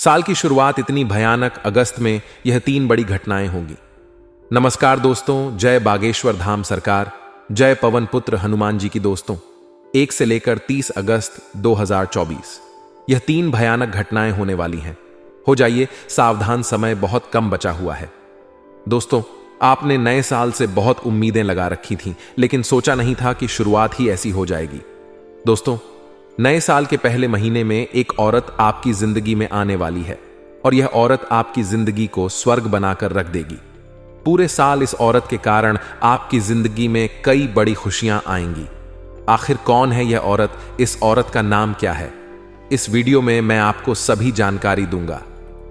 साल की शुरुआत इतनी भयानक, अगस्त में यह 3 बड़ी घटनाएं होंगी। नमस्कार दोस्तों, जय बागेश्वर धाम सरकार, जय पवन पुत्र हनुमान जी की दोस्तों। 1 से लेकर 30 अगस्त 2024 यह 3 भयानक घटनाएं होने वाली हैं। हो जाइए सावधान, समय बहुत कम बचा हुआ है। दोस्तों, आपने नए साल से बहुत उम्मीदें लगा रखी थीं, लेकिन सोचा नहीं था कि शुरुआत ही ऐसी हो जाएगी। दोस्तों, नए साल के पहले महीने में एक औरत आपकी जिंदगी में आने वाली है और यह औरत आपकी जिंदगी को स्वर्ग बनाकर रख देगी। पूरे साल इस औरत के कारण आपकी जिंदगी में कई बड़ी खुशियां आएंगी। आखिर कौन है यह औरत? इस औरत का नाम क्या है? इस वीडियो में मैं आपको सभी जानकारी दूंगा।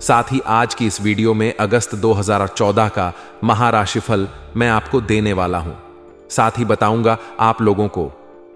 साथ ही आज की इस वीडियो में अगस्त 2014 का महाराशिफल मैं आपको देने वाला हूं। साथ ही बताऊंगा आप लोगों को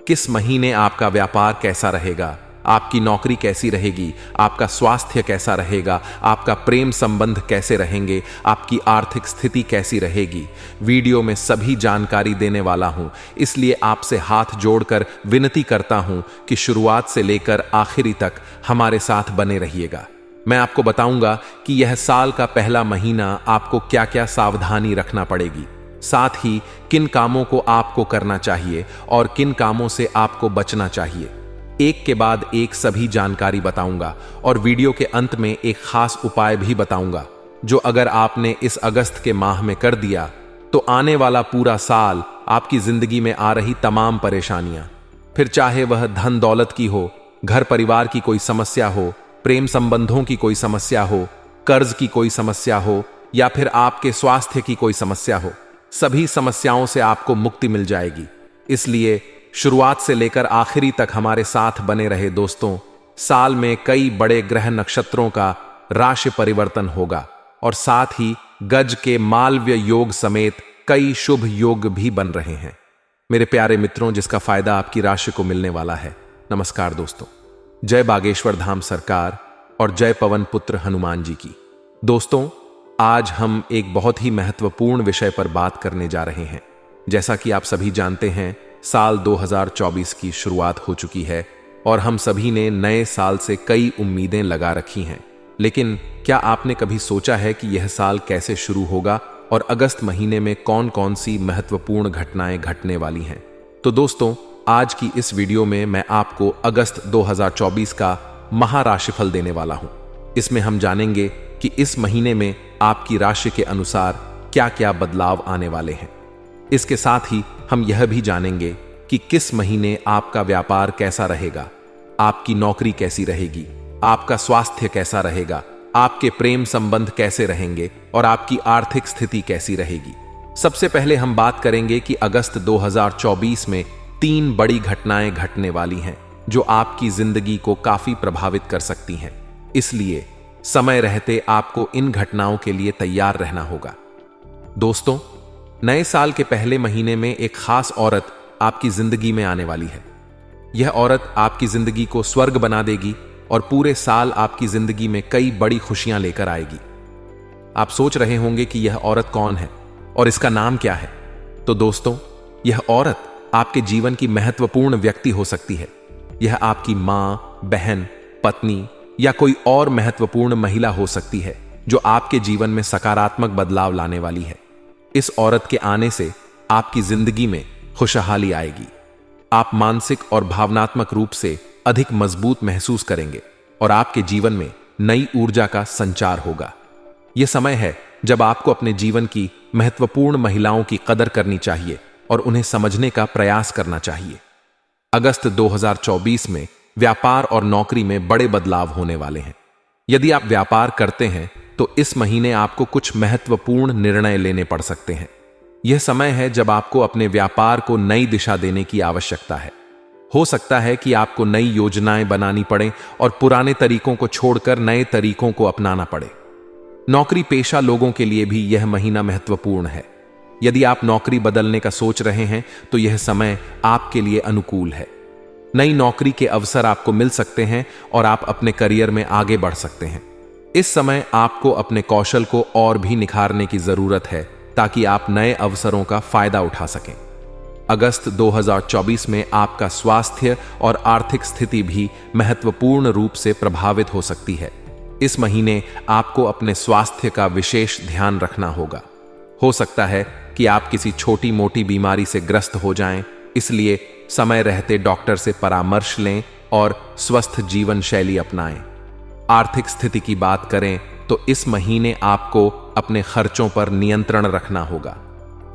किस महीने आपका व्यापार कैसा रहेगा, आपकी नौकरी कैसी रहेगी, आपका स्वास्थ्य कैसा रहेगा, आपका प्रेम संबंध कैसे रहेंगे, आपकी आर्थिक स्थिति कैसी रहेगी। वीडियो में सभी जानकारी देने वाला हूं, इसलिए आपसे हाथ जोड़कर विनती करता हूं कि शुरुआत से लेकर आखिरी तक हमारे साथ बने रहिएगा। मैं आपको बताऊंगा कि यह साल का पहला महीना आपको क्या क्या सावधानी रखना पड़ेगी, साथ ही किन कामों को आपको करना चाहिए और किन कामों से आपको बचना चाहिए। एक के बाद एक सभी जानकारी बताऊंगा और वीडियो के अंत में एक खास उपाय भी बताऊंगा, जो अगर आपने इस अगस्त के माह में कर दिया तो आने वाला पूरा साल आपकी जिंदगी में आ रही तमाम परेशानियां, फिर चाहे वह धन दौलत की हो, घर परिवार की कोई समस्या हो, प्रेम संबंधों की कोई समस्या हो, कर्ज की कोई समस्या हो या फिर आपके स्वास्थ्य की कोई समस्या हो, सभी समस्याओं से आपको मुक्ति मिल जाएगी। इसलिए शुरुआत से लेकर आखिरी तक हमारे साथ बने रहे दोस्तों। साल में कई बड़े ग्रह नक्षत्रों का राशि परिवर्तन होगा और साथ ही गज के मालव्य योग समेत कई शुभ योग भी बन रहे हैं मेरे प्यारे मित्रों, जिसका फायदा आपकी राशि को मिलने वाला है। नमस्कार दोस्तों, जय बागेश्वर धाम सरकार और जय पवन पुत्र हनुमान जी की। दोस्तों, आज हम एक बहुत ही महत्वपूर्ण विषय पर बात करने जा रहे हैं। जैसा कि आप सभी जानते हैं, साल 2024 की शुरुआत हो चुकी है और हम सभी ने नए साल से कई उम्मीदें लगा रखी हैं। लेकिन क्या आपने कभी सोचा है कि यह साल कैसे शुरू होगा और अगस्त महीने में कौन कौन सी महत्वपूर्ण घटनाएं घटने वाली हैं? तो दोस्तों, आज की इस वीडियो में मैं आपको अगस्त 2024 का महाराशिफल देने वाला हूं। इसमें हम जानेंगे कि इस महीने में आपकी राशि के अनुसार क्या क्या बदलाव आने वाले हैं। इसके साथ ही हम यह भी जानेंगे कि किस महीने आपका व्यापार कैसा रहेगा, आपकी नौकरी कैसी रहेगी, आपका स्वास्थ्य कैसा रहेगा, आपके प्रेम संबंध कैसे रहेंगे और आपकी आर्थिक स्थिति कैसी रहेगी। सबसे पहले हम बात करेंगे कि अगस्त 2024 में 3 बड़ी घटनाएं घटने वाली हैं जो आपकी जिंदगी को काफी प्रभावित कर सकती हैं। इसलिए समय रहते आपको इन घटनाओं के लिए तैयार रहना होगा। दोस्तों, नए साल के पहले महीने में एक खास औरत आपकी जिंदगी में आने वाली है। यह औरत आपकी जिंदगी को स्वर्ग बना देगी और पूरे साल आपकी जिंदगी में कई बड़ी खुशियां लेकर आएगी। आप सोच रहे होंगे कि यह औरत कौन है और इसका नाम क्या है। तो दोस्तों, यह औरत आपके जीवन की महत्वपूर्ण व्यक्ति हो सकती है। यह आपकी मां, बहन, पत्नी या कोई और महत्वपूर्ण महिला हो सकती है जो आपके जीवन में सकारात्मक बदलाव लाने वाली है। इस औरत के आने से आपकी जिंदगी में खुशहाली आएगी। आप मानसिक और भावनात्मक रूप से अधिक मजबूत महसूस करेंगे और आपके जीवन में नई ऊर्जा का संचार होगा। यह समय है जब आपको अपने जीवन की महत्वपूर्ण महिलाओं की कदर करनी चाहिए और उन्हें समझने का प्रयास करना चाहिए। अगस्त 2024 में व्यापार और नौकरी में बड़े बदलाव होने वाले हैं। यदि आप व्यापार करते हैं तो इस महीने आपको कुछ महत्वपूर्ण निर्णय लेने पड़ सकते हैं। यह समय है जब आपको अपने व्यापार को नई दिशा देने की आवश्यकता है। हो सकता है कि आपको नई योजनाएं बनानी पड़े और पुराने तरीकों को छोड़कर नए तरीकों को अपनाना पड़े। नौकरी पेशा लोगों के लिए भी यह महीना महत्वपूर्ण है। यदि आप नौकरी बदलने का सोच रहे हैं तो यह समय आपके लिए अनुकूल है। नई नौकरी के अवसर आपको मिल सकते हैं और आप अपने करियर में आगे बढ़ सकते हैं। इस समय आपको अपने कौशल को और भी निखारने की जरूरत है ताकि आप नए अवसरों का फायदा उठा सकें। अगस्त 2024 में आपका स्वास्थ्य और आर्थिक स्थिति भी महत्वपूर्ण रूप से प्रभावित हो सकती है। इस महीने आपको अपने स्वास्थ्य का विशेष ध्यान रखना होगा। हो सकता है कि आप किसी छोटी मोटी बीमारी से ग्रस्त हो जाएं, इसलिए समय रहते डॉक्टर से परामर्श लें और स्वस्थ जीवन शैली अपनाएं। आर्थिक स्थिति की बात करें तो इस महीने आपको अपने खर्चों पर नियंत्रण रखना होगा।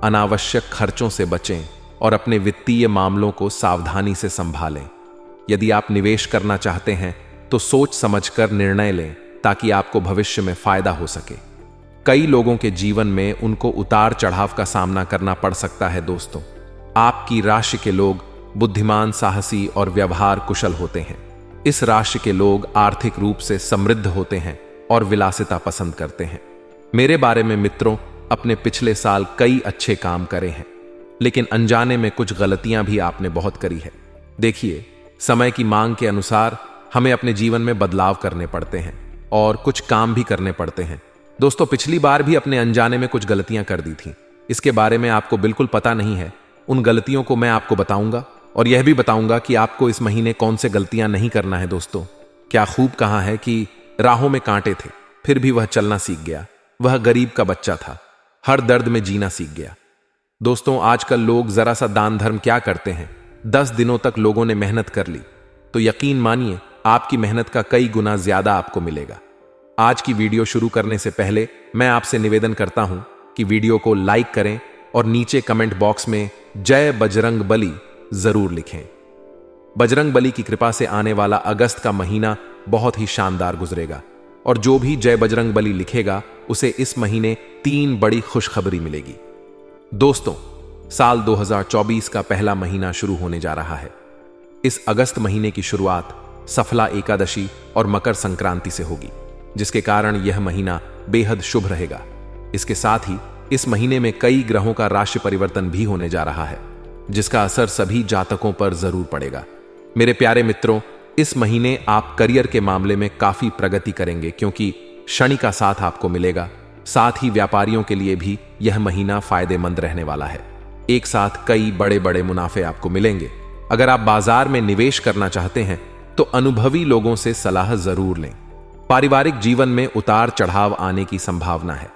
अनावश्यक खर्चों से बचें और अपने वित्तीय मामलों को सावधानी से संभालें। यदि आप निवेश करना चाहते हैं तो सोच समझकर निर्णय लें ताकि आपको भविष्य में फायदा हो सके। कई लोगों के जीवन में उनको उतार चढ़ाव का सामना करना पड़ सकता है। दोस्तों, आपकी राशि के लोग बुद्धिमान, साहसी और व्यवहार कुशल होते हैं। इस राशि के लोग आर्थिक रूप से समृद्ध होते हैं और विलासिता पसंद करते हैं। मेरे बारे में मित्रों, अपने पिछले साल कई अच्छे काम करे हैं, लेकिन अनजाने में कुछ गलतियां भी आपने बहुत करी है। देखिए, समय की मांग के अनुसार हमें अपने जीवन में बदलाव करने पड़ते हैं और कुछ काम भी करने पड़ते हैं। दोस्तों, पिछली बार भी अपने अनजाने में कुछ गलतियां कर दी थी। इसके बारे में आपको बिल्कुल पता नहीं है। उन गलतियों को मैं आपको बताऊंगा और यह भी बताऊंगा कि आपको इस महीने कौन से गलतियां नहीं करना है। दोस्तों, क्या खूब कहा है कि राहों में कांटे थे, फिर भी वह चलना सीख गया। वह गरीब का बच्चा था, हर दर्द में जीना सीख गया। दोस्तों, आजकल लोग जरा सा दान धर्म क्या करते हैं। 10 दिनों तक लोगों ने मेहनत कर ली तो यकीन मानिए आपकी मेहनत का कई गुना ज्यादा आपको मिलेगा। आज की वीडियो शुरू करने से पहले मैं आपसे निवेदन करता हूं कि वीडियो को लाइक करें और नीचे कमेंट बॉक्स में जय बजरंग बली जरूर लिखें। बजरंग बली की कृपा से आने वाला अगस्त का महीना बहुत ही शानदार गुजरेगा और जो भी जय बजरंग बली लिखेगा उसे इस महीने 3 बड़ी खुशखबरी मिलेगी। दोस्तों, साल 2024 का पहला महीना शुरू होने जा रहा है। इस अगस्त महीने की शुरुआत सफला एकादशी और मकर संक्रांति से होगी, जिसके कारण यह महीना बेहद शुभ रहेगा। इसके साथ ही इस महीने में कई ग्रहों का राशि परिवर्तन भी होने जा रहा है, जिसका असर सभी जातकों पर जरूर पड़ेगा। मेरे प्यारे मित्रों, इस महीने आप करियर के मामले में काफी प्रगति करेंगे क्योंकि शनि का साथ आपको मिलेगा। साथ ही व्यापारियों के लिए भी यह महीना फायदेमंद रहने वाला है। एक साथ कई बड़े बड़े मुनाफे आपको मिलेंगे। अगर आप बाजार में निवेश करना चाहते हैं तो अनुभवी लोगों से सलाह जरूर लें। पारिवारिक जीवन में उतार चढ़ाव आने की संभावना है।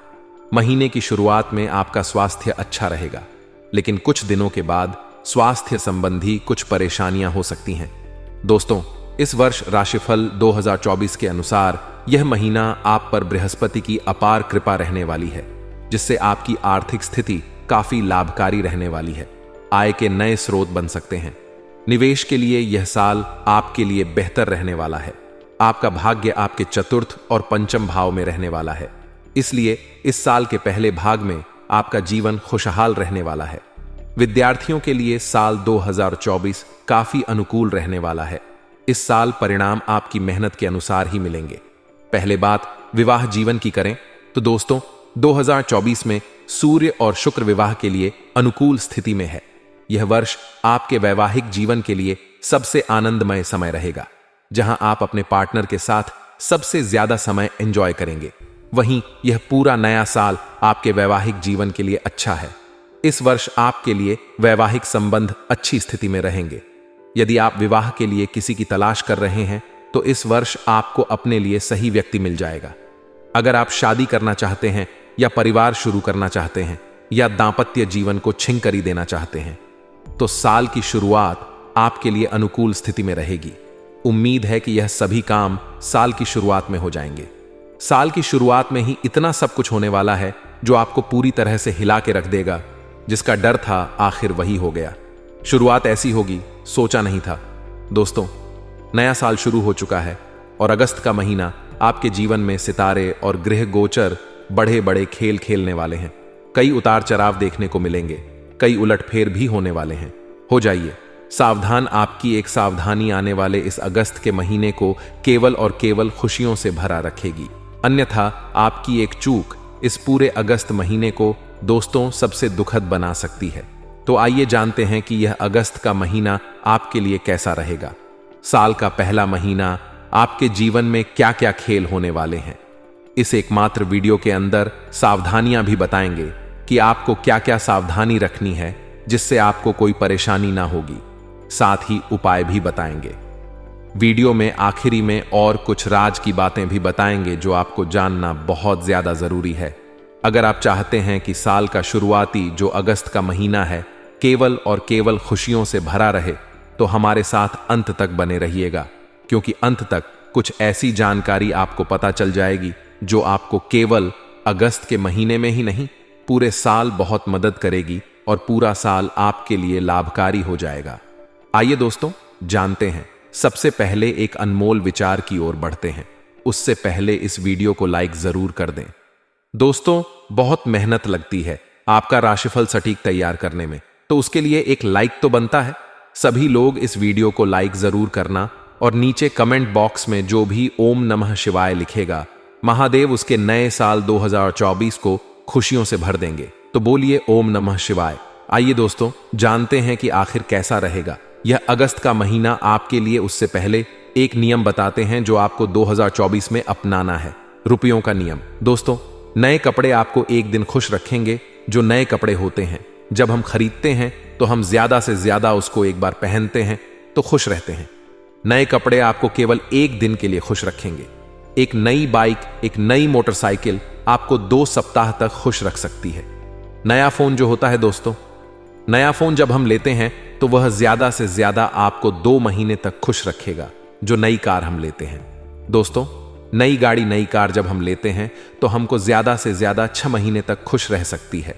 महीने की शुरुआत में आपका स्वास्थ्य अच्छा रहेगा, लेकिन कुछ दिनों के बाद स्वास्थ्य संबंधी कुछ परेशानियां हो सकती हैं। दोस्तों, इस वर्ष राशिफल 2024 के अनुसार यह महीना आप पर बृहस्पति की अपार कृपा रहने वाली है, जिससे आपकी आर्थिक स्थिति काफी लाभकारी रहने वाली है। आय के नए स्रोत बन सकते हैं। निवेश के लिए यह साल आपके लिए बेहतर रहने वाला है। आपका भाग्य आपके चतुर्थ और पंचम भाव में रहने वाला है, इसलिए इस साल के पहले भाग में आपका जीवन खुशहाल रहने वाला है। विद्यार्थियों के लिए साल 2024 काफी अनुकूल रहने वाला है। इस साल परिणाम आपकी मेहनत के अनुसार ही मिलेंगे। पहले बात विवाह जीवन की करें तो दोस्तों, 2024 में सूर्य और शुक्र विवाह के लिए अनुकूल स्थिति में है। यह वर्ष आपके वैवाहिक जीवन के लिए सबसे आनंदमय समय रहेगा, जहां आप अपने पार्टनर के साथ सबसे ज्यादा समय एंजॉय करेंगे। वहीं यह पूरा नया साल आपके वैवाहिक जीवन के लिए अच्छा है। इस वर्ष आपके लिए वैवाहिक संबंध अच्छी स्थिति में रहेंगे। यदि आप विवाह के लिए किसी की तलाश कर रहे हैं तो इस वर्ष आपको अपने लिए सही व्यक्ति मिल जाएगा। अगर आप शादी करना चाहते हैं या परिवार शुरू करना चाहते हैं या दांपत्य जीवन को छिंकरी देना चाहते हैं तो साल की शुरुआत आपके लिए अनुकूल स्थिति में रहेगी। उम्मीद है कि यह सभी काम साल की शुरुआत में हो जाएंगे। साल की शुरुआत में ही इतना सब कुछ होने वाला है जो आपको पूरी तरह से हिला के रख देगा। जिसका डर था आखिर वही हो गया। शुरुआत ऐसी होगी सोचा नहीं था। दोस्तों, नया साल शुरू हो चुका है और अगस्त का महीना आपके जीवन में सितारे और ग्रह गोचर बड़े बड़े खेल खेलने वाले हैं। कई उतार चढ़ाव देखने को मिलेंगे, कई उलटफेर भी होने वाले हैं। हो जाइए सावधान। आपकी एक सावधानी आने वाले इस अगस्त के महीने को केवल और केवल खुशियों से भरा रखेगी, अन्यथा आपकी एक चूक इस पूरे अगस्त महीने को दोस्तों सबसे दुखद बना सकती है। तो आइए जानते हैं कि यह अगस्त का महीना आपके लिए कैसा रहेगा। साल का पहला महीना आपके जीवन में क्या क्या खेल होने वाले हैं, इस एकमात्र वीडियो के अंदर सावधानियां भी बताएंगे कि आपको क्या क्या सावधानी रखनी है जिससे आपको कोई परेशानी ना होगी। साथ ही उपाय भी बताएंगे। वीडियो में आखिरी में और कुछ राज की बातें भी बताएंगे जो आपको जानना बहुत ज्यादा जरूरी है। अगर आप चाहते हैं कि साल का शुरुआती जो अगस्त का महीना है केवल और केवल खुशियों से भरा रहे, तो हमारे साथ अंत तक बने रहिएगा, क्योंकि अंत तक कुछ ऐसी जानकारी आपको पता चल जाएगी जो आपको केवल अगस्त के महीने में ही नहीं, पूरे साल बहुत मदद करेगी और पूरा साल आपके लिए लाभकारी हो जाएगा। आइए दोस्तों, जानते हैं। सबसे पहले एक अनमोल विचार की ओर बढ़ते हैं। उससे पहले इस वीडियो को लाइक जरूर कर दें। दोस्तों, बहुत मेहनत लगती है आपका राशिफल सटीक तैयार करने में, तो उसके लिए एक लाइक तो बनता है। सभी लोग इस वीडियो को लाइक जरूर करना और नीचे कमेंट बॉक्स में जो भी ओम नमः शिवाय लिखेगा, महादेव उसके नए साल 2024 को खुशियों से भर देंगे। तो बोलिए ओम नमः शिवाय। आइए दोस्तों, जानते हैं कि आखिर कैसा रहेगा यह अगस्त का महीना आपके लिए। उससे पहले एक नियम बताते हैं जो आपको 2024 में अपनाना है, रुपयों का नियम। दोस्तों, नए कपड़े आपको एक दिन खुश रखेंगे। जो नए कपड़े होते हैं, जब हम खरीदते हैं तो हम ज्यादा से ज्यादा उसको एक बार पहनते हैं तो खुश रहते हैं। नए कपड़े आपको केवल एक दिन के लिए खुश रखेंगे। एक नई बाइक, एक नई मोटरसाइकिल आपको 2 सप्ताह तक खुश रख सकती है। नया फोन जो होता है दोस्तों, नया फोन जब हम लेते हैं तो वह ज्यादा से ज्यादा आपको 2 महीने तक खुश रखेगा। जो नई कार हम लेते हैं दोस्तों, नई गाड़ी, नई कार जब हम लेते हैं तो हमको ज्यादा से ज्यादा 6 महीने तक खुश रह सकती है।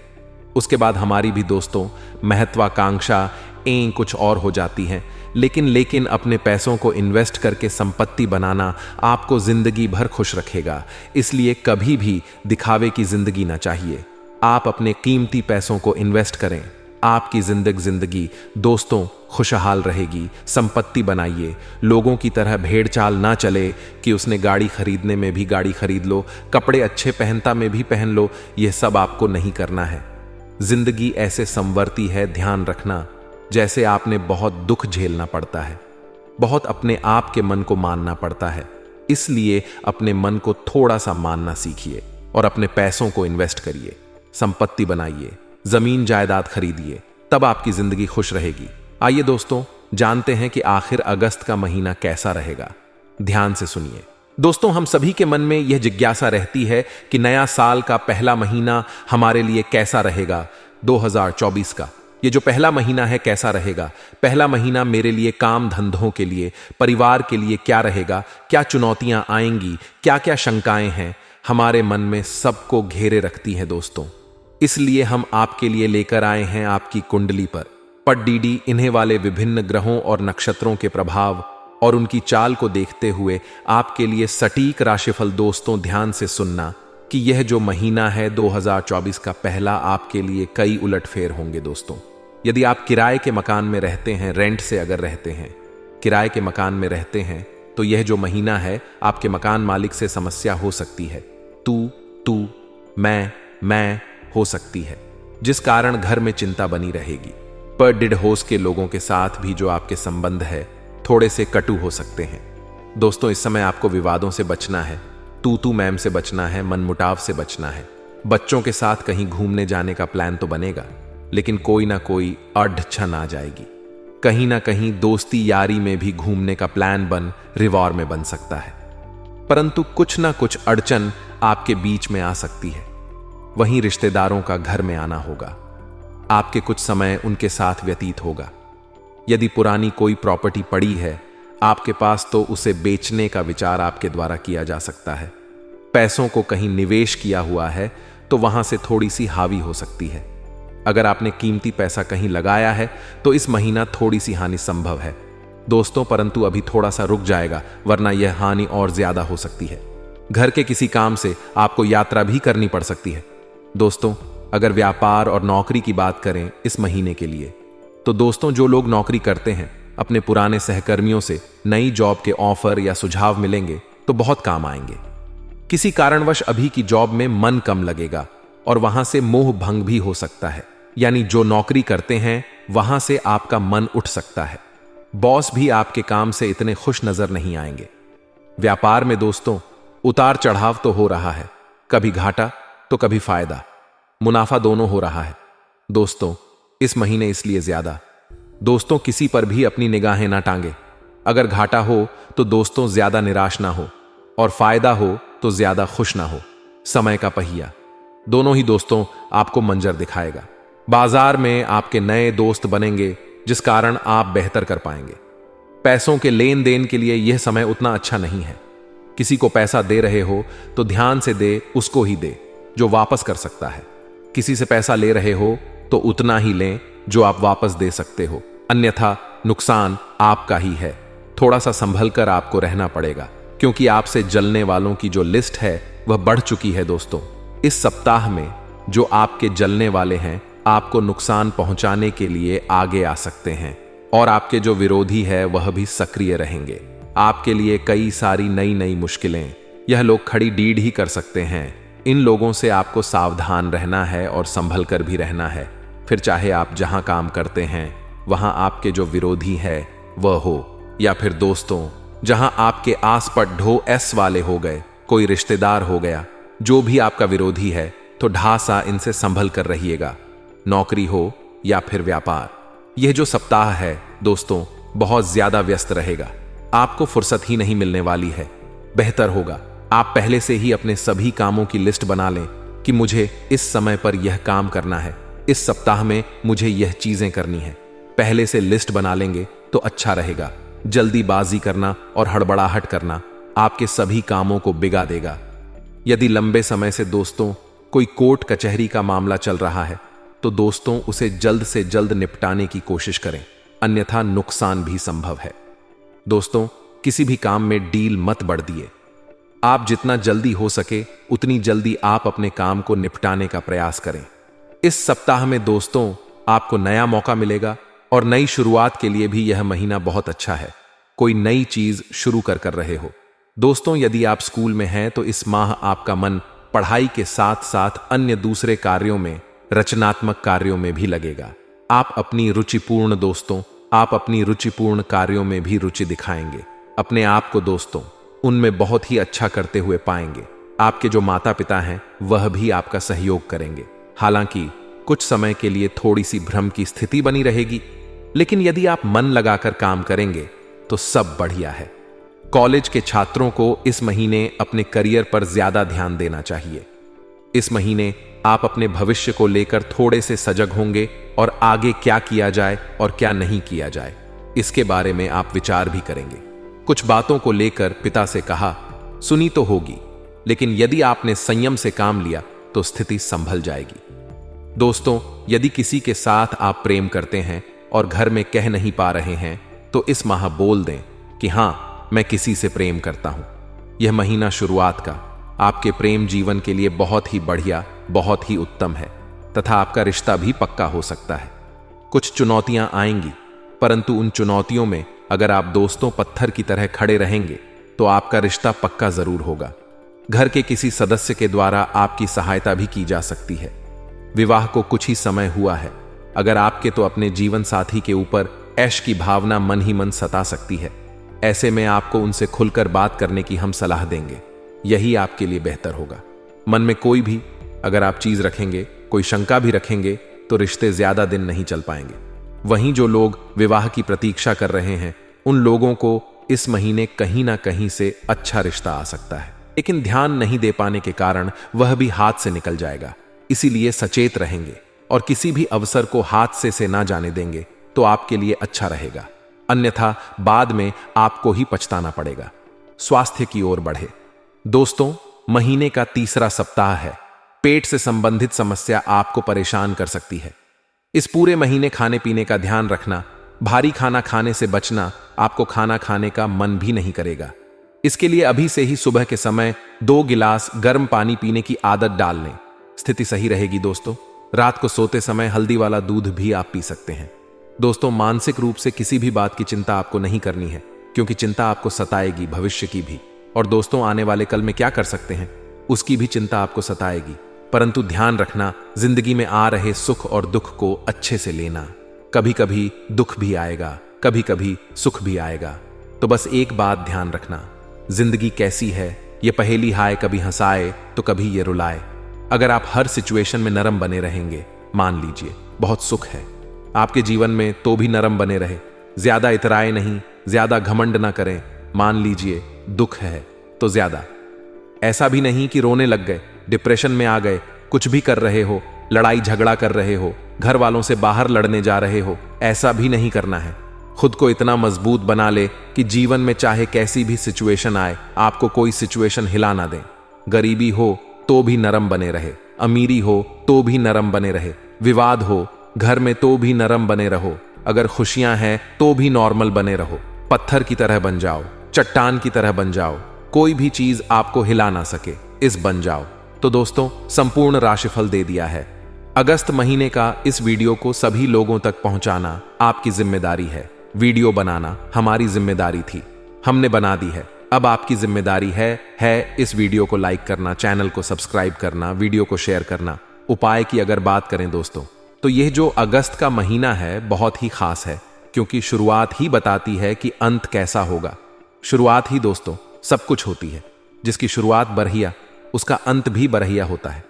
उसके बाद हमारी भी दोस्तों महत्वाकांक्षा कुछ और हो जाती है। लेकिन अपने पैसों को इन्वेस्ट करके संपत्ति बनाना आपको जिंदगी भर खुश रखेगा। इसलिए कभी भी दिखावे की जिंदगी ना चाहिए। आप अपने कीमती पैसों को इन्वेस्ट करें। आपकी जिंदगी दोस्तों खुशहाल रहेगी। संपत्ति बनाइए। लोगों की तरह भेड़ चाल ना चले कि उसने गाड़ी खरीदने में भी गाड़ी खरीद लो, कपड़े अच्छे पहनता में भी पहन लो। यह सब आपको नहीं करना है। जिंदगी ऐसे संवरती है, ध्यान रखना, जैसे आपने बहुत दुख झेलना पड़ता है, बहुत अपने आप के मन को मानना पड़ता है। इसलिए अपने मन को थोड़ा सा मानना सीखिए और अपने पैसों को इन्वेस्ट करिए, संपत्ति बनाइए, जमीन जायदाद खरीदिए, तब आपकी जिंदगी खुश रहेगी। आइए दोस्तों, जानते हैं कि आखिर अगस्त का महीना कैसा रहेगा। ध्यान से सुनिए दोस्तों। हम सभी के मन में यह जिज्ञासा रहती है कि नया साल का पहला महीना हमारे लिए कैसा रहेगा। 2024 का ये जो पहला महीना है कैसा रहेगा। पहला महीना मेरे लिए काम धंधों के लिए, परिवार के लिए क्या रहेगा, क्या चुनौतियां आएंगी, क्या क्या शंकाएं हैं, हमारे मन में सबको घेरे रखती हैं दोस्तों। इसलिए हम आपके लिए लेकर आए हैं आपकी कुंडली पर पट्डीडी इन्हें वाले विभिन्न ग्रहों और नक्षत्रों के प्रभाव और उनकी चाल को देखते हुए आपके लिए सटीक राशिफल। दोस्तों, ध्यान से सुनना कि यह जो महीना है 2024 का पहला, आपके लिए कई उलटफेर होंगे दोस्तों। यदि आप किराए के मकान में रहते हैं, रेंट से अगर रहते हैं, किराए के मकान में रहते हैं, तो यह जो महीना है आपके मकान मालिक से समस्या हो सकती है। तू मैं हो सकती है, जिस कारण घर में चिंता बनी रहेगी। पर डिड हाउस के लोगों के साथ भी जो आपके संबंध है थोड़े से कटु हो सकते हैं। दोस्तों, इस समय आपको विवादों से बचना है, तू मैम से बचना है, मनमुटाव से बचना है। बच्चों के साथ कहीं घूमने जाने का प्लान तो बनेगा, लेकिन कोई ना कोई अड़चन आ जाएगी। कहीं ना कहीं दोस्ती यारी में भी घूमने का प्लान बन रिवॉर में बन सकता है, परंतु कुछ ना कुछ अड़चन आपके बीच में आ सकती है। वहीं रिश्तेदारों का घर में आना होगा। आपके कुछ समय उनके साथ व्यतीत होगा। यदि पुरानी कोई प्रॉपर्टी पड़ी है आपके पास, तो उसे बेचने का विचार आपके द्वारा किया जा सकता है। पैसों को कहीं निवेश किया हुआ है तो वहां से थोड़ी सी हावी हो सकती है। अगर आपने कीमती पैसा कहीं लगाया है तो इस महीना थोड़ी सी हानि संभव है दोस्तों, परंतु अभी थोड़ा सा रुक जाएगा, वरना यह हानि और ज्यादा हो सकती है। घर के किसी काम से आपको यात्रा भी करनी पड़ सकती है। दोस्तों, अगर व्यापार और नौकरी की बात करें इस महीने के लिए, तो दोस्तों जो लोग नौकरी करते हैं, अपने पुराने सहकर्मियों से नई जॉब के ऑफर या सुझाव मिलेंगे तो बहुत काम आएंगे। किसी कारणवश अभी की जॉब में मन कम लगेगा और वहां से मोह भंग भी हो सकता है। यानी जो नौकरी करते हैं वहां से आपका मन उठ सकता है। बॉस भी आपके काम से इतने खुश नजर नहीं आएंगे। व्यापार में दोस्तों उतार चढ़ाव तो हो रहा है, कभी घाटा तो कभी फायदा, मुनाफा दोनों हो रहा है दोस्तों इस महीने। इसलिए ज्यादा दोस्तों किसी पर भी अपनी निगाहें ना टांगे। अगर घाटा हो तो दोस्तों ज्यादा निराश ना हो, और फायदा हो तो ज्यादा खुश ना हो। समय का पहिया दोनों ही दोस्तों आपको मंजर दिखाएगा। बाजार में आपके नए दोस्त बनेंगे, जिस कारण आप बेहतर कर पाएंगे। पैसों के लेन देन के लिए यह समय उतना अच्छा नहीं है। किसी को पैसा दे रहे हो तो ध्यान से दे, उसको ही दे जो वापस कर सकता है। किसी से पैसा ले रहे हो तो उतना ही लें जो आप वापस दे सकते हो, अन्यथा नुकसान आपका ही है। थोड़ा सा संभल कर आपको रहना पड़ेगा, क्योंकि आपसे जलने वालों की जो लिस्ट है वह बढ़ चुकी है। दोस्तों, इस सप्ताह में जो आपके जलने वाले हैं आपको नुकसान पहुंचाने के लिए आगे आ सकते हैं, और आपके जो विरोधी है वह भी सक्रिय रहेंगे। आपके लिए कई सारी नई नई मुश्किलें यह लोग खड़ी डीड ही कर सकते हैं। इन लोगों से आपको सावधान रहना है और संभल कर भी रहना है। फिर चाहे आप जहां काम करते हैं वहां आपके जो विरोधी है वह हो, या फिर दोस्तों जहां आपके आस पर ढो एस वाले हो गए, कोई रिश्तेदार हो गया, जो भी आपका विरोधी है तो ढासा इनसे संभल कर रहिएगा। नौकरी हो या फिर व्यापार, यह जो सप्ताह है दोस्तों बहुत ज्यादा व्यस्त रहेगा। आपको फुर्सत ही नहीं मिलने वाली है। बेहतर होगा आप पहले से ही अपने सभी कामों की लिस्ट बना लें कि मुझे इस समय पर यह काम करना है, इस सप्ताह में मुझे यह चीजें करनी है। पहले से लिस्ट बना लेंगे तो अच्छा रहेगा। जल्दीबाजी करना और हड़बड़ाहट करना आपके सभी कामों को बिगा देगा। यदि लंबे समय से दोस्तों कोई कोर्ट कचहरी का मामला चल रहा है तो दोस्तों उसे जल्द से जल्द निपटाने की कोशिश करें, अन्यथा नुकसान भी संभव है। दोस्तों, किसी भी काम में डील मत बढ़ दिए। आप जितना जल्दी हो सके उतनी जल्दी आप अपने काम को निपटाने का प्रयास करें। इस सप्ताह में दोस्तों आपको नया मौका मिलेगा, और नई शुरुआत के लिए भी यह महीना बहुत अच्छा है। कोई नई चीज शुरू कर रहे हो। दोस्तों, यदि आप स्कूल में हैं तो इस माह आपका मन पढ़ाई के साथ साथ अन्य दूसरे कार्यों में, रचनात्मक कार्यों में भी लगेगा। आप अपनी रुचिपूर्ण कार्यों में भी रुचि दिखाएंगे। अपने आप को दोस्तों उनमें बहुत ही अच्छा करते हुए पाएंगे। आपके जो माता पिता हैं वह भी आपका सहयोग करेंगे। हालांकि कुछ समय के लिए थोड़ी सी भ्रम की स्थिति बनी रहेगी, लेकिन यदि आप मन लगाकर काम करेंगे तो सब बढ़िया है। कॉलेज के छात्रों को इस महीने अपने करियर पर ज्यादा ध्यान देना चाहिए। इस महीने आप अपने भविष्य को लेकर थोड़े से सजग होंगे, और आगे क्या किया जाए और क्या नहीं किया जाए इसके बारे में आप विचार भी करेंगे। कुछ बातों को लेकर पिता से कहा सुनी तो होगी, लेकिन यदि आपने संयम से काम लिया तो स्थिति संभल जाएगी। दोस्तों, यदि किसी के साथ आप प्रेम करते हैं और घर में कह नहीं पा रहे हैं तो इस माह बोल दें कि हां, मैं किसी से प्रेम करता हूं। यह महीना शुरुआत का आपके प्रेम जीवन के लिए बहुत ही बढ़िया, बहुत ही उत्तम है, तथा आपका रिश्ता भी पक्का हो सकता है। कुछ चुनौतियां आएंगी, परंतु उन चुनौतियों में अगर आप दोस्तों पत्थर की तरह खड़े रहेंगे तो आपका रिश्ता पक्का जरूर होगा। घर के किसी सदस्य के द्वारा आपकी सहायता भी की जा सकती है। विवाह को कुछ ही समय हुआ है। अगर आपके तो अपने जीवन साथी के ऊपर ऐश की भावना मन ही मन सता सकती है। ऐसे में आपको उनसे खुलकर बात करने की हम सलाह देंगे। यही आपके लिए बेहतर होगा। मन में कोई भी अगर आप चीज रखेंगे, कोई शंका भी रखेंगे तो रिश्ते ज्यादा दिन नहीं चल पाएंगे। वहीं जो लोग विवाह की प्रतीक्षा कर रहे हैं उन लोगों को इस महीने कहीं ना कहीं से अच्छा रिश्ता आ सकता है, लेकिन ध्यान नहीं दे पाने के कारण वह भी हाथ से निकल जाएगा। इसीलिए सचेत रहेंगे और किसी भी अवसर को हाथ से ना जाने देंगे तो आपके लिए अच्छा रहेगा, अन्यथा बाद में आपको ही पछताना पड़ेगा। स्वास्थ्य की ओर बढ़े। दोस्तों, महीने का तीसरा सप्ताह है। पेट से संबंधित समस्या आपको परेशान कर सकती है। इस पूरे महीने खाने पीने का ध्यान रखना, भारी खाना खाने से बचना, आपको खाना खाने का मन भी नहीं करेगा। इसके लिए अभी से ही सुबह के समय 2 गिलास गर्म पानी पीने की आदत डाल लें, स्थिति सही रहेगी। दोस्तों, रात को सोते समय हल्दी वाला दूध भी आप पी सकते हैं। दोस्तों, मानसिक रूप से किसी भी बात की चिंता आपको नहीं करनी है, क्योंकि चिंता आपको सताएगी, भविष्य की भी। और दोस्तों, आने वाले कल में क्या कर सकते हैं उसकी भी चिंता आपको सताएगी। परंतु ध्यान रखना, जिंदगी में आ रहे सुख और दुख को अच्छे से लेना। कभी कभी दुख भी आएगा, कभी कभी सुख भी आएगा। तो बस एक बात ध्यान रखना, जिंदगी कैसी है ये पहेली हाय, कभी हंसाए तो कभी ये रुलाए। अगर आप हर सिचुएशन में नरम बने रहेंगे, मान लीजिए बहुत सुख है आपके जीवन में, तो भी नरम बने रहे, ज्यादा इतराए नहीं, ज्यादा घमंड ना करें। मान लीजिए दुख है तो ज्यादा, ऐसा भी नहीं कि रोने लग गए, डिप्रेशन में आ गए, कुछ भी कर रहे हो, लड़ाई झगड़ा कर रहे हो, घर वालों से बाहर लड़ने जा रहे हो, ऐसा भी नहीं करना है। खुद को इतना मजबूत बना ले कि जीवन में चाहे कैसी भी सिचुएशन आए, आपको कोई सिचुएशन हिला ना दे। गरीबी हो तो भी नरम बने रहे, अमीरी हो तो भी नरम बने रहे, विवाद हो घर में तो भी नरम बने रहो, अगर खुशियां हैं तो भी नॉर्मल बने रहो। पत्थर की तरह बन जाओ, चट्टान की तरह बन जाओ, कोई भी चीज आपको हिला ना सके, इस बन जाओ। तो दोस्तों, संपूर्ण राशिफल दे दिया है। अगस्त महीने का इस वीडियो को सभी लोगों तक पहुंचाना आपकी जिम्मेदारी है। वीडियो बनाना हमारी जिम्मेदारी थी, हमने बना दी है। अब आपकी जिम्मेदारी है इस वीडियो को लाइक करना, चैनल को सब्सक्राइब करना, वीडियो को शेयर करना। उपाय की अगर बात करें दोस्तों, तो यह जो अगस्त का महीना है बहुत ही खास है, क्योंकि शुरुआत ही बताती है कि अंत कैसा होगा। शुरुआत ही दोस्तों सब कुछ होती है, जिसकी शुरुआत बरहिया, उसका अंत भी बरहिया होता है।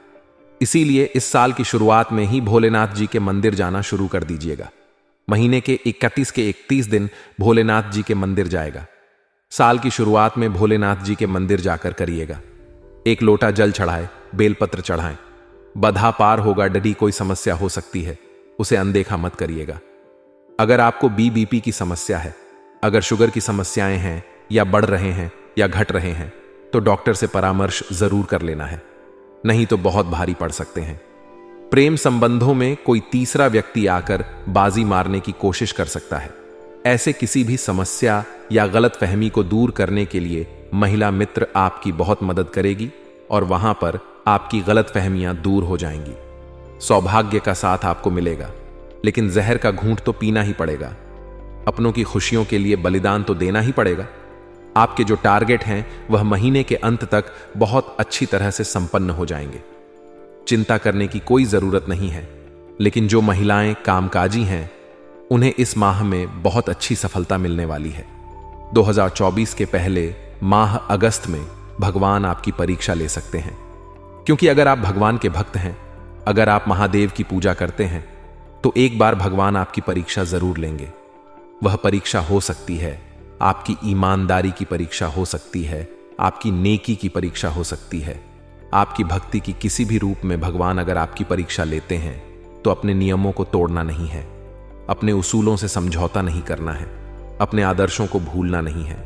इसीलिए इस साल की शुरुआत में ही भोलेनाथ जी के मंदिर जाना शुरू कर दीजिएगा। महीने के 31 के 31 दिन भोलेनाथ जी के मंदिर जाएगा। साल की शुरुआत में भोलेनाथ जी के मंदिर जाकर करिएगा। एक लोटा जल चढ़ाए, बेलपत्र चढ़ाएं। बधा पार होगा, डडी कोई समस्या हो सकती है, उसे अनदेखा मत करिएगा। अगर आपको बीपी की समस्या है, अगर शुगर की समस्याएं हैं या बढ़ रहे हैं या घट रहे हैं, तो डॉक्टर से परामर्श जरूर कर लेना है, नहीं तो बहुत भारी पड़ सकते हैं। प्रेम संबंधों में कोई तीसरा व्यक्ति आकर बाजी मारने की कोशिश कर सकता है। ऐसे किसी भी समस्या या गलतफहमी को दूर करने के लिए महिला मित्र आपकी बहुत मदद करेगी और वहां पर आपकी गलतफहमियां दूर हो जाएंगी। सौभाग्य का साथ आपको मिलेगा, लेकिन जहर का घूंट तो पीना ही पड़ेगा। अपनों की खुशियों के लिए बलिदान तो देना ही पड़ेगा। आपके जो टारगेट हैं वह महीने के अंत तक बहुत अच्छी तरह से संपन्न हो जाएंगे। चिंता करने की कोई जरूरत नहीं है, लेकिन जो महिलाएं कामकाजी हैं उन्हें इस माह में बहुत अच्छी सफलता मिलने वाली है। 2024 के पहले माह अगस्त में भगवान आपकी परीक्षा ले सकते हैं, क्योंकि अगर आप भगवान के भक्त हैं, अगर आप महादेव की पूजा करते हैं, तो एक बार भगवान आपकी परीक्षा जरूर लेंगे। वह परीक्षा हो सकती है आपकी ईमानदारी की परीक्षा हो सकती है, आपकी नेकी की परीक्षा हो सकती है, आपकी भक्ति की किसी भी रूप में भगवान अगर आपकी परीक्षा लेते हैं तो अपने नियमों को तोड़ना नहीं है, अपने उसूलों से समझौता नहीं करना है, अपने आदर्शों को भूलना नहीं है।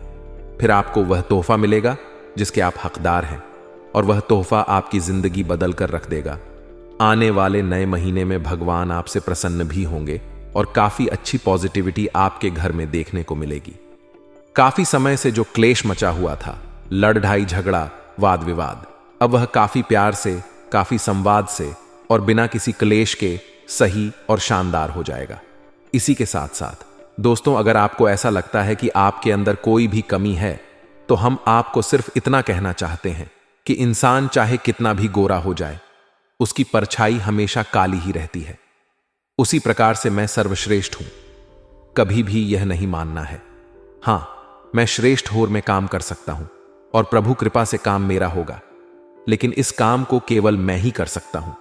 फिर आपको वह तोहफा मिलेगा जिसके आप हकदार हैं, और वह तोहफा आपकी जिंदगी बदल कर रख देगा। आने वाले नए महीने में भगवान आपसे प्रसन्न भी होंगे और काफी अच्छी पॉजिटिविटी आपके घर में देखने को मिलेगी। काफी समय से जो क्लेश मचा हुआ था, लड़ ढाई झगड़ा वाद विवाद, अब वह काफी प्यार से, काफी संवाद से और बिना किसी क्लेश के सही और शानदार हो जाएगा। इसी के साथ साथ दोस्तों, अगर आपको ऐसा लगता है कि आपके अंदर कोई भी कमी है, तो हम आपको सिर्फ इतना कहना चाहते हैं कि इंसान चाहे कितना भी गोरा हो जाए, उसकी परछाई हमेशा काली ही रहती है। उसी प्रकार से मैं सर्वश्रेष्ठ हूं, कभी भी यह नहीं मानना है। हां, मैं श्रेष्ठ होर में काम कर सकता हूं और प्रभु कृपा से काम मेरा होगा, लेकिन इस काम को केवल मैं ही कर सकता हूं,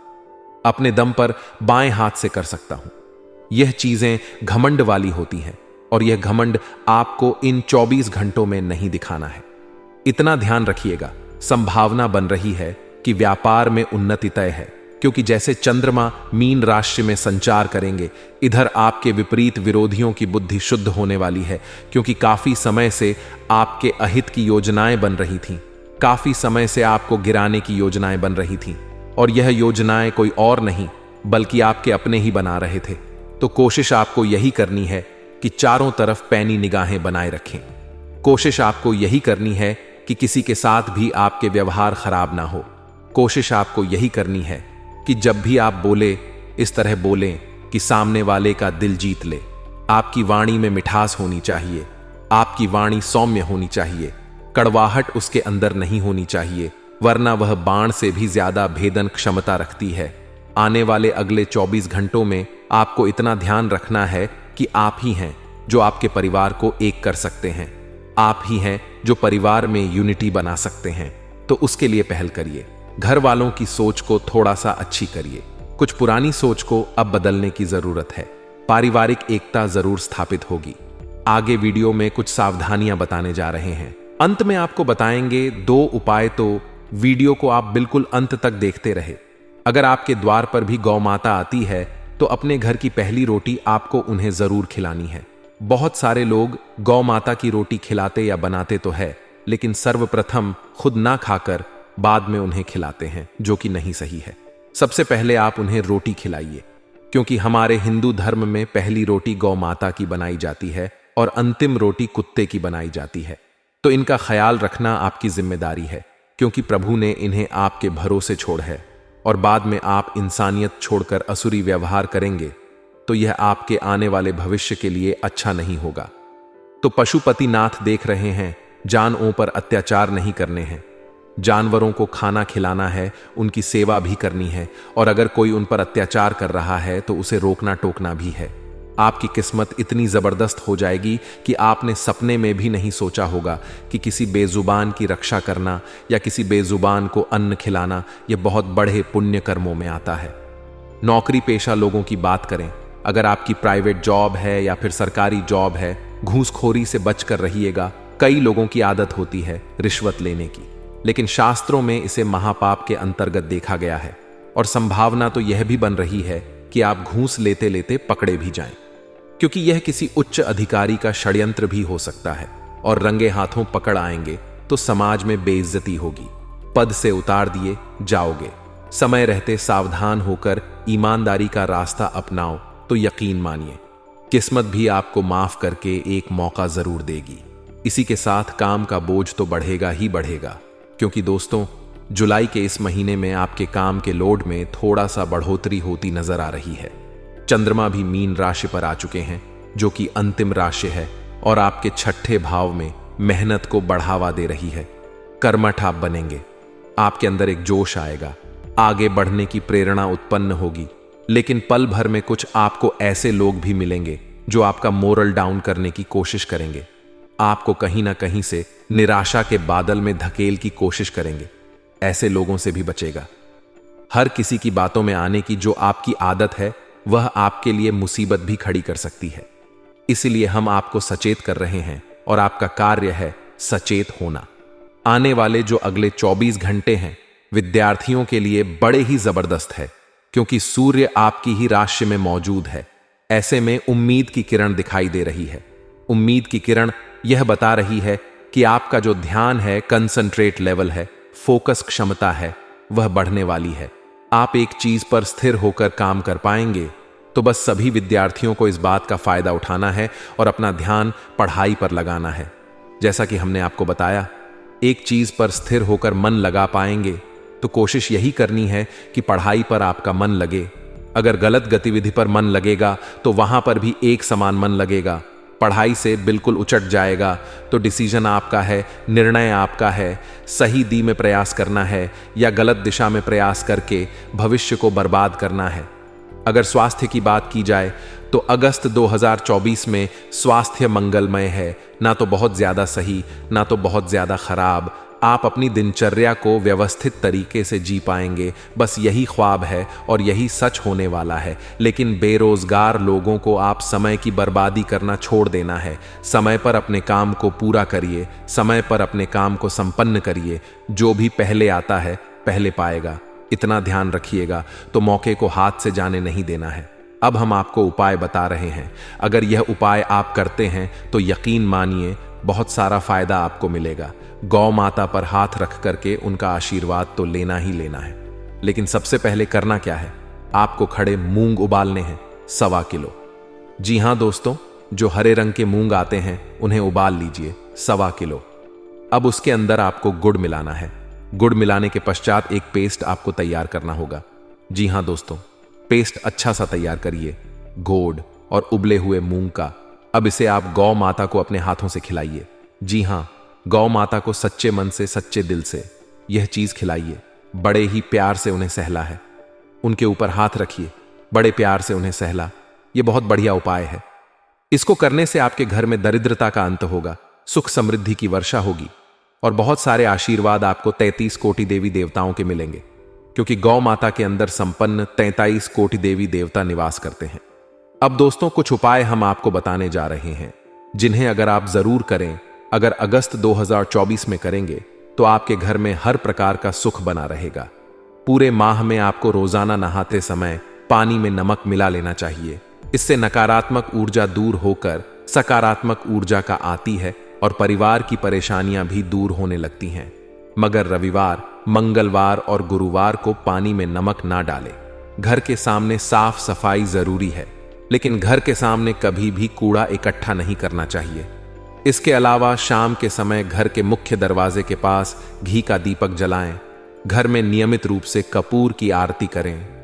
अपने दम पर बाएं हाथ से कर सकता हूं। यह चीजें घमंड वाली होती हैं और यह घमंड आपको इन 24 घंटों में नहीं दिखाना है। इतना ध्यान रखिएगा, संभावना बन रही है कि व्यापार में उन्नति तय है, क्योंकि जैसे चंद्रमा मीन राशि में संचार करेंगे, इधर आपके विपरीत विरोधियों की बुद्धि शुद्ध होने वाली है, क्योंकि काफी समय से आपके अहित की योजनाएं बन रही थीं, काफी समय से आपको गिराने की योजनाएं बन रही थीं, और यह योजनाएं कोई और नहीं बल्कि आपके अपने ही बना रहे थे। तो कोशिश आपको यही करनी है कि चारों तरफ पैनी निगाहें बनाए रखें। कोशिश आपको यही करनी है कि किसी के साथ भी आपके व्यवहार खराब ना हो। कोशिश आपको यही करनी है कि जब भी आप बोले, इस तरह बोलें कि सामने वाले का दिल जीत ले। आपकी वाणी में मिठास होनी चाहिए, आपकी वाणी सौम्य होनी चाहिए, कड़वाहट उसके अंदर नहीं होनी चाहिए, वरना वह बाण से भी ज्यादा भेदन क्षमता रखती है। आने वाले अगले 24 घंटों में आपको इतना ध्यान रखना है कि आप ही हैं जो आपके परिवार को एक कर सकते हैं, आप ही हैं जो परिवार में यूनिटी बना सकते हैं। तो उसके लिए पहल करिए। घर वालों की सोच को थोड़ा सा अच्छी करिए, कुछ पुरानी सोच को अब बदलने की जरूरत है। पारिवारिक एकता जरूर स्थापित होगी। आगे वीडियो में कुछ सावधानियां बताने जा रहे हैं। अंत में आपको बताएंगे 2 उपाय, तो वीडियो को आप बिल्कुल अंत तक देखते रहे। अगर आपके द्वार पर भी गौ माता आती है तो अपने घर की पहली रोटी आपको उन्हें जरूर खिलानी है। बहुत सारे लोग गौ माता की रोटी खिलाते या बनाते तो है, लेकिन सर्वप्रथम खुद ना खाकर बाद में उन्हें खिलाते हैं, जो कि नहीं सही है। सबसे पहले आप उन्हें रोटी खिलाइए, क्योंकि हमारे हिंदू धर्म में पहली रोटी गौ माता की बनाई जाती है और अंतिम रोटी कुत्ते की बनाई जाती है। तो इनका ख्याल रखना आपकी जिम्मेदारी है, क्योंकि प्रभु ने इन्हें आपके भरोसे छोड़ है और बाद में आप इंसानियत छोड़कर असुरी व्यवहार करेंगे तो यह आपके आने वाले भविष्य के लिए अच्छा नहीं होगा। तो पशुपतिनाथ देख रहे हैं, जानवरों पर अत्याचार नहीं करने हैं, जानवरों को खाना खिलाना है, उनकी सेवा भी करनी है, और अगर कोई उन पर अत्याचार कर रहा है तो उसे रोकना टोकना भी है। आपकी किस्मत इतनी जबरदस्त हो जाएगी कि आपने सपने में भी नहीं सोचा होगा कि किसी बेजुबान की रक्षा करना या किसी बेजुबान को अन्न खिलाना यह बहुत बड़े पुण्य कर्मों में आता है। नौकरी पेशा लोगों की बात करें, अगर आपकी प्राइवेट जॉब है या फिर सरकारी जॉब है, घूसखोरी से बचकर रहिएगा। कई लोगों की आदत होती है रिश्वत लेने की, लेकिन शास्त्रों में इसे महापाप के अंतर्गत देखा गया है और संभावना तो यह भी बन रही है कि आप घूस लेते लेते पकड़े भी जाएं, क्योंकि यह किसी उच्च अधिकारी का षड्यंत्र भी हो सकता है और रंगे हाथों पकड़ आएंगे तो समाज में बेइज्जती होगी, पद से उतार दिए जाओगे। समय रहते सावधान होकर ईमानदारी का रास्ता अपनाओ तो यकीन मानिए किस्मत भी आपको माफ करके एक मौका जरूर देगी। इसी के साथ काम का बोझ तो बढ़ेगा ही बढ़ेगा, क्योंकि दोस्तों जुलाई के इस महीने में आपके काम के लोड में थोड़ा सा बढ़ोतरी होती नजर आ रही है। चंद्रमा भी मीन राशि पर आ चुके हैं, जो कि अंतिम राशि है और आपके 6ठे भाव में मेहनत को बढ़ावा दे रही है। कर्मठ आप बनेंगे, आपके अंदर एक जोश आएगा, आगे बढ़ने की प्रेरणा उत्पन्न होगी। लेकिन पल भर में कुछ आपको ऐसे लोग भी मिलेंगे जो आपका मोरल डाउन करने की कोशिश करेंगे, आपको कहीं ना कहीं से निराशा के बादल में धकेल की कोशिश करेंगे। ऐसे लोगों से भी बचेगा। हर किसी की बातों में आने की जो आपकी आदत है वह आपके लिए मुसीबत भी खड़ी कर सकती है। इसलिए हम आपको सचेत कर रहे हैं और आपका कार्य है सचेत होना। आने वाले जो अगले 24 घंटे हैं विद्यार्थियों के लिए बड़े ही जबरदस्त है, क्योंकि सूर्य आपकी ही राशि में मौजूद है। ऐसे में उम्मीद की किरण दिखाई दे रही है। उम्मीद की किरण यह बता रही है कि आपका जो ध्यान है, कंसंट्रेट लेवल है, फोकस क्षमता है, वह बढ़ने वाली है। आप एक चीज पर स्थिर होकर काम कर पाएंगे। तो बस सभी विद्यार्थियों को इस बात का फायदा उठाना है और अपना ध्यान पढ़ाई पर लगाना है। जैसा कि हमने आपको बताया, एक चीज पर स्थिर होकर मन लगा पाएंगे तो कोशिश यही करनी है कि पढ़ाई पर आपका मन लगे। अगर गलत गतिविधि पर मन लगेगा तो वहां पर भी एक समान मन लगेगा, पढ़ाई से बिल्कुल उचट जाएगा। तो डिसीजन आपका है, निर्णय आपका है, सही दी में प्रयास करना है या गलत दिशा में प्रयास करके भविष्य को बर्बाद करना है। अगर स्वास्थ्य की बात की जाए तो अगस्त 2024 में स्वास्थ्य मंगलमय है, ना तो बहुत ज्यादा सही ना तो बहुत ज्यादा खराब। आप अपनी दिनचर्या को व्यवस्थित तरीके से जी पाएंगे, बस यही ख्वाब है और यही सच होने वाला है। लेकिन बेरोजगार लोगों को आप समय की बर्बादी करना छोड़ देना है। समय पर अपने काम को पूरा करिए, समय पर अपने काम को संपन्न करिए। जो भी पहले आता है पहले पाएगा, इतना ध्यान रखिएगा। तो मौके को हाथ से जाने नहीं देना है। अब हम आपको उपाय बता रहे हैं। अगर यह उपाय आप करते हैं तो यकीन मानिए बहुत सारा फायदा आपको मिलेगा। गौ माता पर हाथ रख करके उनका आशीर्वाद तो लेना ही लेना है। लेकिन सबसे पहले करना क्या है, आपको खड़े मूंग उबालने हैं 1.25 किलो। जी हां दोस्तों, जो हरे रंग के मूंग आते हैं उन्हें उबाल लीजिए 1.25 किलो। अब उसके अंदर आपको गुड़ मिलाना है। गुड़ मिलाने के पश्चात एक पेस्ट आपको तैयार करना होगा। जी हां दोस्तों, पेस्ट अच्छा सा तैयार करिए गुड़ और उबले हुए मूंग का। अब इसे आप गौ माता को अपने हाथों से खिलाइए। जी हां, गौ माता को सच्चे मन से सच्चे दिल से यह चीज खिलाइए। बड़े ही प्यार से उन्हें सहला है, उनके ऊपर हाथ रखिए, बड़े प्यार से उन्हें सहला। यह बहुत बढ़िया उपाय है। इसको करने से आपके घर में दरिद्रता का अंत होगा, सुख समृद्धि की वर्षा होगी और बहुत सारे आशीर्वाद आपको 33 कोटि देवी देवताओं के मिलेंगे, क्योंकि गौ माता के अंदर संपन्न 33 कोटि देवी देवता निवास करते हैं। अब दोस्तों कुछ उपाय हम आपको बताने जा रहे हैं। जिन्हें अगर आप जरूर करें, अगर अगस्त 2024 में करेंगे तो आपके घर में हर प्रकार का सुख बना रहेगा। पूरे माह में आपको रोजाना नहाते समय पानी में नमक मिला लेना चाहिए। इससे नकारात्मक ऊर्जा दूर होकर सकारात्मक ऊर्जा का आती है और परिवार की परेशानियां भी दूर होने लगती हैं। मगर रविवार, मंगलवार और गुरुवार को पानी में नमक ना डालें। घर के सामने साफ सफाई जरूरी है, लेकिन घर के सामने कभी भी कूड़ा इकट्ठा नहीं करना चाहिए। इसके अलावा शाम के समय घर के मुख्य दरवाजे के पास घी का दीपक जलाएं। घर में नियमित रूप से कपूर की आरती करें।